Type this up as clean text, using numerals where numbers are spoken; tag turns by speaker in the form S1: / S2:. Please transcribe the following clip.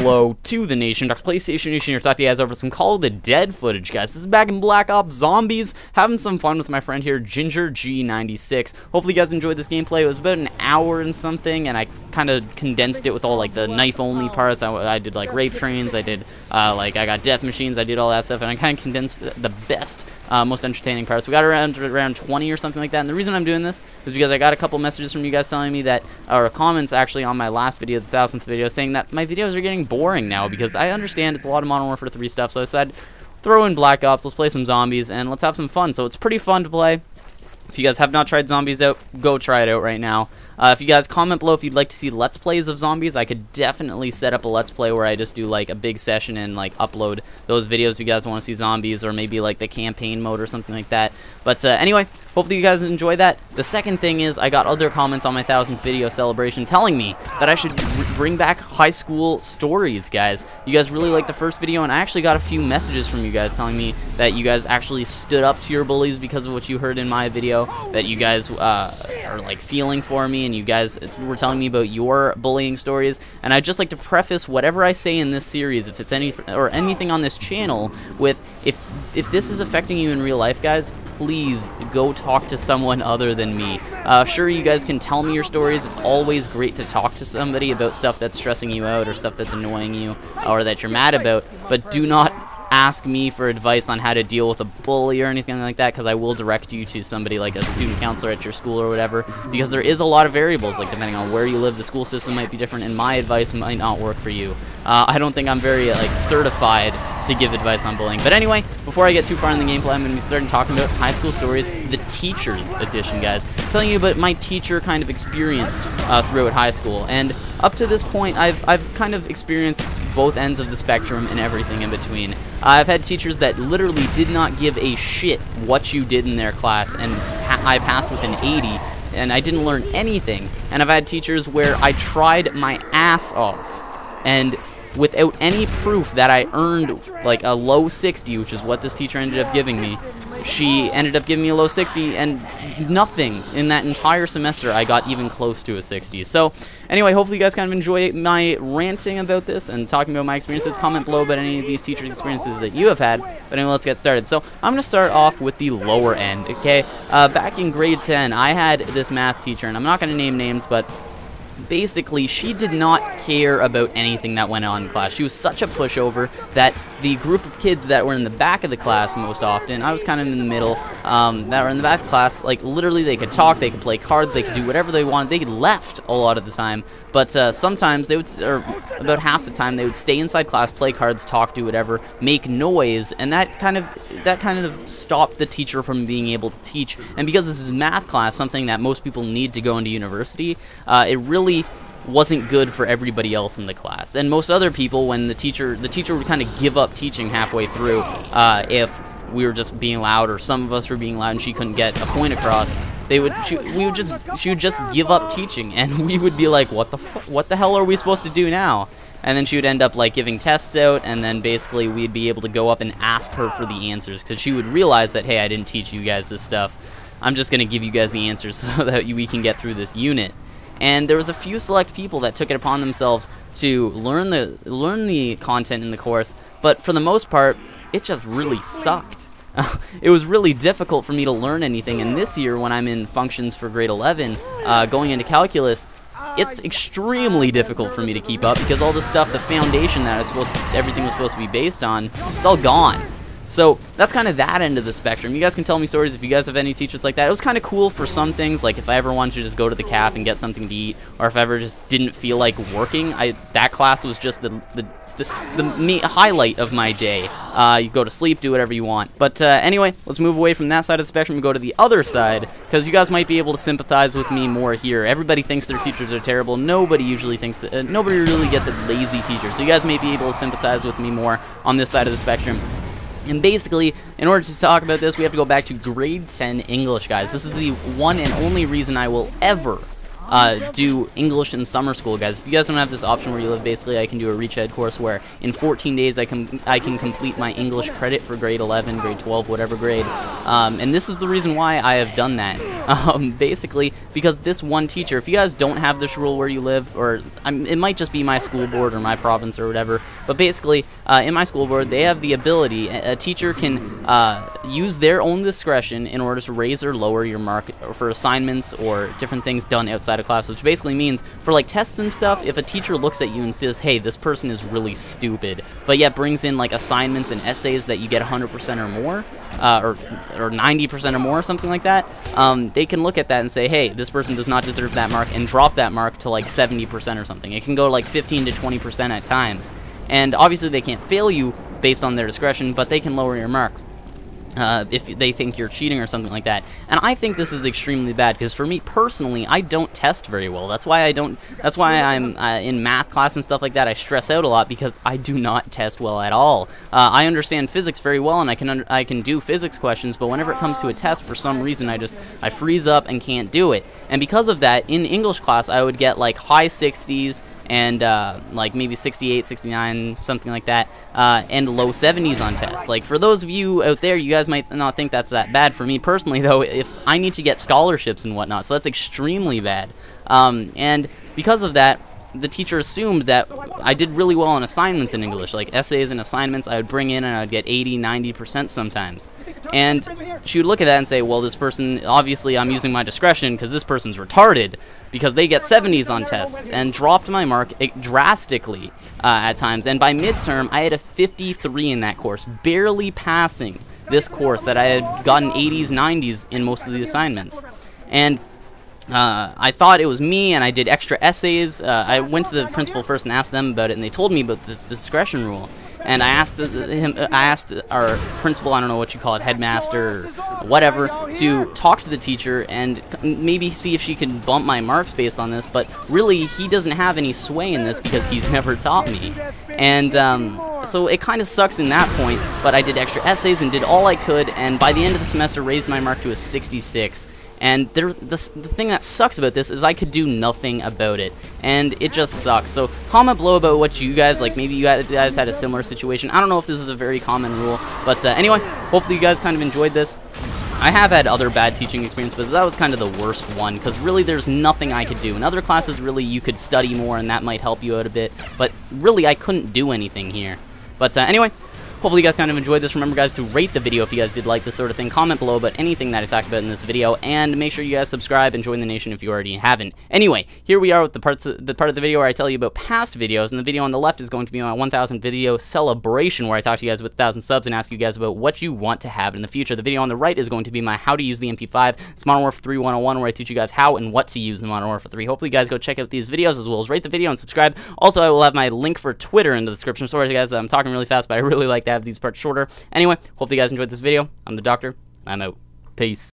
S1: hello to the nation. Dr. PlayStation Nation here to talk to you guys over some Call of the Dead footage, guys. This is back in Black Ops Zombies, having some fun with my friend here, Ginger G96. Hopefully you guys enjoyed this gameplay. It was about an hour and something, and I kind of condensed it with all like the knife-only parts. I did like rape trains, I did I got death machines, I did all that stuff, and I kind of condensed the best, most entertaining parts. We got around 20 or something like that, and the reason I'm doing this is because I got a couple messages from you guys telling me that, or comments actually on my last video, the 1000th video, saying that my videos are getting boring now, because I understand it's a lot of Modern Warfare 3 stuff, so I decided throw in Black Ops, let's play some zombies, and let's have some fun. So it's pretty fun to play. If you guys have not tried zombies out, go try it out right now. If you guys comment below if you'd like to see Let's Plays of zombies, I could definitely set up a Let's Play where I just do like a big session and like upload those videos if you guys want to see zombies, or maybe like the campaign mode or something like that. But anyway, hopefully you guys enjoy that. The second thing is I got other comments on my 1000th video celebration telling me that I should bring back high school stories, guys. You guys really liked the first video, and I actually got a few messages from you guys telling me that you guys actually stood up to your bullies because of what you heard in my video, that you guys are like feeling for me, and you guys were telling me about your bullying stories. And I'd just like to preface whatever I say in this series, if it's anything on this channel, with if this is affecting you in real life, guys, please go talk to someone other than me. Sure, you guys can tell me your stories. It's always great to talk to somebody about stuff that's stressing you out, or stuff that's annoying you, or that you're mad about, but do not ask me for advice on how to deal with a bully or anything like that, because I will direct you to somebody like a student counselor at your school or whatever, because there is a lot of variables, like depending on where you live, the school system might be different, and my advice might not work for you. I don't think I'm very like certified to give advice on bullying. But anyway, before I get too far in the gameplay, I'm going to be starting talking about high school stories, the teacher's edition, guys. Telling you about my teacher kind of experience throughout high school. And up to this point, I've kind of experienced both ends of the spectrum and everything in between. I've had teachers that literally did not give a shit what you did in their class, and I passed with an 80, and I didn't learn anything. And I've had teachers where I tried my ass off, and without any proof that I earned like a low 60, which is what this teacher ended up giving me. She ended up giving me a low 60, and nothing in that entire semester I got even close to a 60. So anyway, hopefully you guys kind of enjoy my ranting about this and talking about my experiences. Comment below about any of these teachers' experiences that you have had. But anyway, let's get started. So I'm going to start off with the lower end, okay? Back in grade 10, I had this math teacher, and I'm not going to name names, but basically, she did not care about anything that went on in class. She was such a pushover that the group of kids that were in the back of the class most often, I was kind of in the middle, that were in the back of the class, like literally they could talk, they could play cards, they could do whatever they wanted. They left a lot of the time, but sometimes they would, or about half the time, they would stay inside class, play cards, talk, do whatever, make noise, and that kind of stopped the teacher from being able to teach. And because this is math class, something that most people need to go into university, it really wasn't good for everybody else in the class. And most other people, when the teacher would kind of give up teaching halfway through, if we were just being loud, or some of us were being loud and she couldn't get a point across, she would just give up teaching, and we would be like, what the hell are we supposed to do now? And then she would end up like giving tests out, and then basically we'd be able to go up and ask her for the answers, because she would realize that, hey, I didn't teach you guys this stuff. I'm just gonna give you guys the answers so that we can get through this unit. And there was a few select people that took it upon themselves to learn the content in the course, but for the most part, it just really sucked. It was really difficult for me to learn anything, and this year when I'm in functions for grade 11, going into calculus, it's extremely difficult for me to keep up, because all the stuff, the foundation that everything was supposed to be based on, it's all gone. So that's kind of that end of the spectrum. You guys can tell me stories if you guys have any teachers like that. It was kind of cool for some things, like if I ever wanted to just go to the caf and get something to eat, or if I ever just didn't feel like working. That class was just the highlight of my day. You go to sleep, do whatever you want. But anyway, let's move away from that side of the spectrum and go to the other side, because you guys might be able to sympathize with me more here. Everybody thinks their teachers are terrible. Nobody usually thinks that. Nobody really gets a lazy teacher. So you guys may be able to sympathize with me more on this side of the spectrum. And basically, in order to talk about this, we have to go back to grade 10 English, guys. This is the one and only reason I will ever do English in summer school, guys. If you guys don't have this option where you live, basically I can do a reach ahead course where in 14 days I can complete my English credit for grade 11, grade 12, whatever grade. And this is the reason why I have done that. Basically because this one teacher, if you guys don't have this rule where you live, or it might just be my school board or my province or whatever, but basically in my school board they have the ability, a teacher can use their own discretion in order to raise or lower your mark for assignments or different things done outside of class, which basically means for like tests and stuff, if a teacher looks at you and says, hey, this person is really stupid, but yet brings in like assignments and essays that you get 100% or more, or 90% or more, something like that, they can look at that and say, hey, this person does not deserve that mark, and drop that mark to like 70% or something. It can go like 15 to 20% at times. And obviously they can't fail you based on their discretion, but they can lower your mark if they think you're cheating or something like that. And I think this is extremely bad, because for me personally, I don't test very well. That's why I'm in math class and stuff like that, I stress out a lot, because I do not test well at all. I understand physics very well, and I can do physics questions, but whenever it comes to a test, for some reason I freeze up and can't do it. And because of that, in English class I would get like high 60s and like maybe 68, 69, something like that, and low 70s on tests. Like, for those of you out there, you guys might not think that's that bad. For me personally, though, if I need to get scholarships and whatnot, so that's extremely bad. And because of that, the teacher assumed that I did really well on assignments in English, like essays and assignments. I would bring in and I would get 80, 90% sometimes. And she would look at that and say, well, this person, obviously I'm using my discretion because this person's retarded, because they get 70s on tests, and dropped my mark drastically at times. And by midterm, I had a 53 in that course, barely passing this course that I had gotten 80s, 90s in most of the assignments. And I thought it was me, and I did extra essays. I went to the principal first and asked them about it, and they told me about this discretion rule. And I asked our principal, I don't know what you call it, headmaster or whatever, to talk to the teacher and maybe see if she could bump my marks based on this. But really, he doesn't have any sway in this because he's never taught me. And so it kind of sucks in that point. But I did extra essays and did all I could, and by the end of the semester, raised my mark to a 66. And the thing that sucks about this is I could do nothing about it, and it just sucks. So comment below about what you guys, like maybe you guys had a similar situation. I don't know if this is a very common rule, but anyway, hopefully you guys kind of enjoyed this. I have had other bad teaching experiences, but that was kind of the worst one, because really there's nothing I could do. In other classes, really you could study more and that might help you out a bit, but really I couldn't do anything here. But anyway, hopefully you guys kind of enjoyed this. Remember, guys, to rate the video if you guys did like this sort of thing. Comment below about anything that I talked about in this video, and make sure you guys subscribe and join the nation if you already haven't. Anyway, here we are with the part of the video where I tell you about past videos, and the video on the left is going to be my 1,000 video celebration, where I talk to you guys about 1,000 subs and ask you guys about what you want to have in the future. The video on the right is going to be my how to use the MP5. It's Modern Warfare 3 101, where I teach you guys how and what to use in Modern Warfare 3. Hopefully you guys go check out these videos, as well as rate the video and subscribe. Also, I will have my link for Twitter in the description. Sorry guys, I'm talking really fast, but I really like to have these parts shorter. Anyway, hopefully you guys enjoyed this video. I'm the Doctor. I'm out. Peace.